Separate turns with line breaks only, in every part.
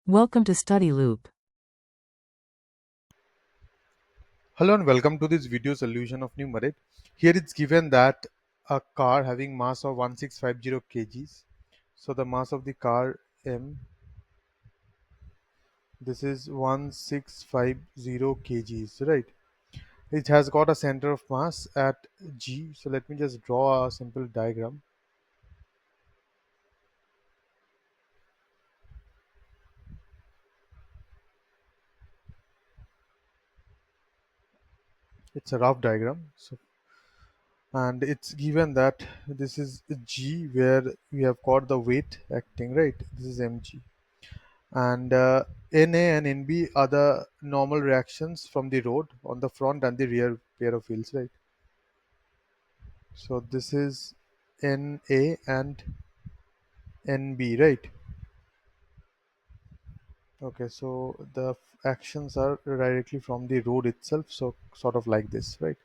Welcome to Study Loop.
Hello and welcome to this video solution of numeric. Here it's given that a car having mass of 1650 kgs. So the mass of the car M, this is 1650 kgs, right? It has got a center of mass at G. So let me just draw a simple diagram. It's a rough diagram. So and it's given that this is G where we have got the weight acting, right? This is mg. And Na and Nb are the normal reactions from the road on the front and the rear pair of wheels, right? So this is Na and Nb, right? Okay, so the actions are directly from the road itself, so sort of like this, right?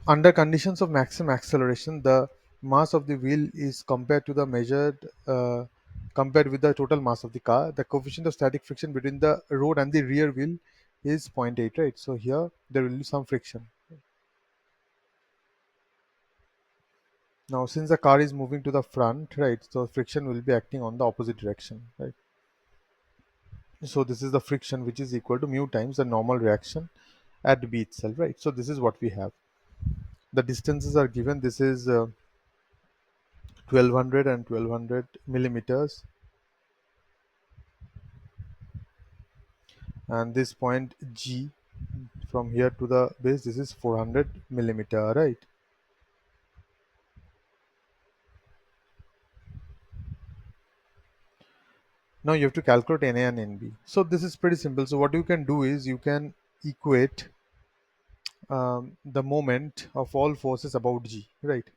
Under conditions of maximum acceleration, the mass of the wheel is compared to the compared with the total mass of the car. The coefficient of static friction between the road and the rear wheel is zero point 0.8, right? So here there will be some friction. Now, since the car is moving to the front, right, so friction will be acting on the opposite direction, right? So this is the friction which is equal to mu times the normal reaction at B itself, right? So this is what we have. The distances are given. This is 1200 and 1200 millimeters, and this point G from here to the base, this is 400 millimeter, right? Now you have to calculate Na and Nb. So this is pretty simple. So what you can do is you can equate the moment of all forces about G, right?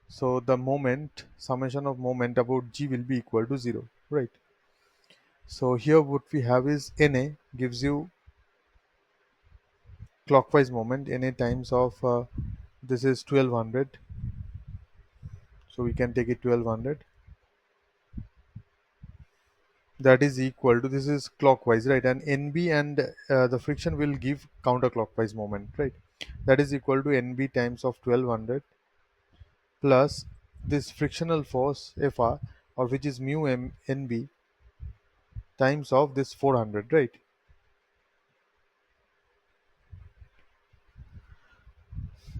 So the moment, summation of moment about G will be equal to 0, right? So here what we have is Na gives you clockwise moment, Na times of this is 1200, so we can take it 1200. That is equal to, this is clockwise, right? And Nb and the friction will give counterclockwise moment, right? That is equal to Nb times of 1200 plus this frictional force Fr, or which is mu m Nb times of this 400, right?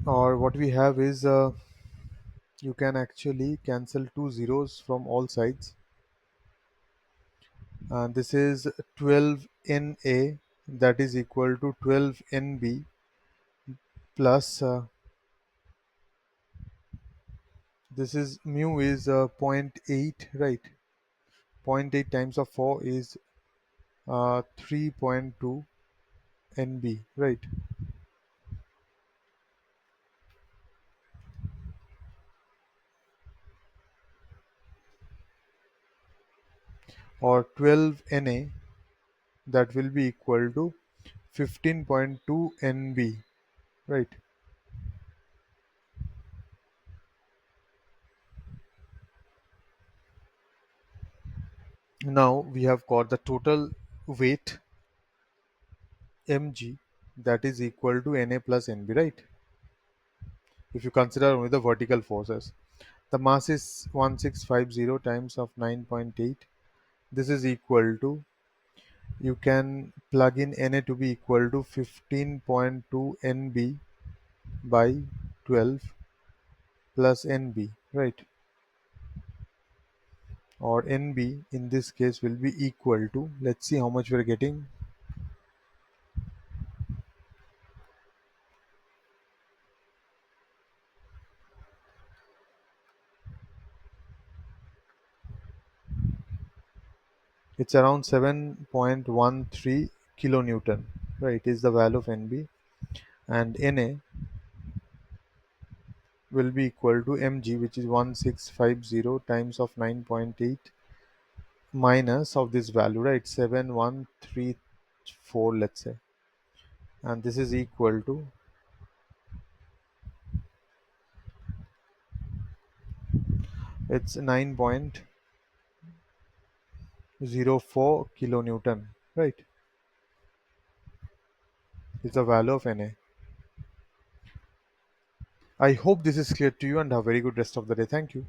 Or what we have is you can actually cancel two zeros from all sides. This is 12 Na, that is equal to 12 Nb plus this is mu is zero point 0.8, right? Zero point 0.8 times of 4 is 3.2 Nb, right? Or 12 Na, that will be equal to 15.2 Nb, right? Now we have got the total weight mg, that is equal to Na plus Nb, right? If you consider only the vertical forces. The mass is 1650 times of 9.8. This is equal to, you can plug in Na to be equal to 15.2 Nb by 12 plus Nb, right? Or Nb in this case will be equal to, let's see how much we're getting. It's around 7.13 kilonewton, right? Is the value of Nb, and Na will be equal to mg, which is 1650 times of 9.8 minus of this value, right? 7134, let's say, and this is equal to, It's 9.04 kilonewton, right? Is the value of Na. I hope this is clear to you and have a very good rest of the day. Thank you.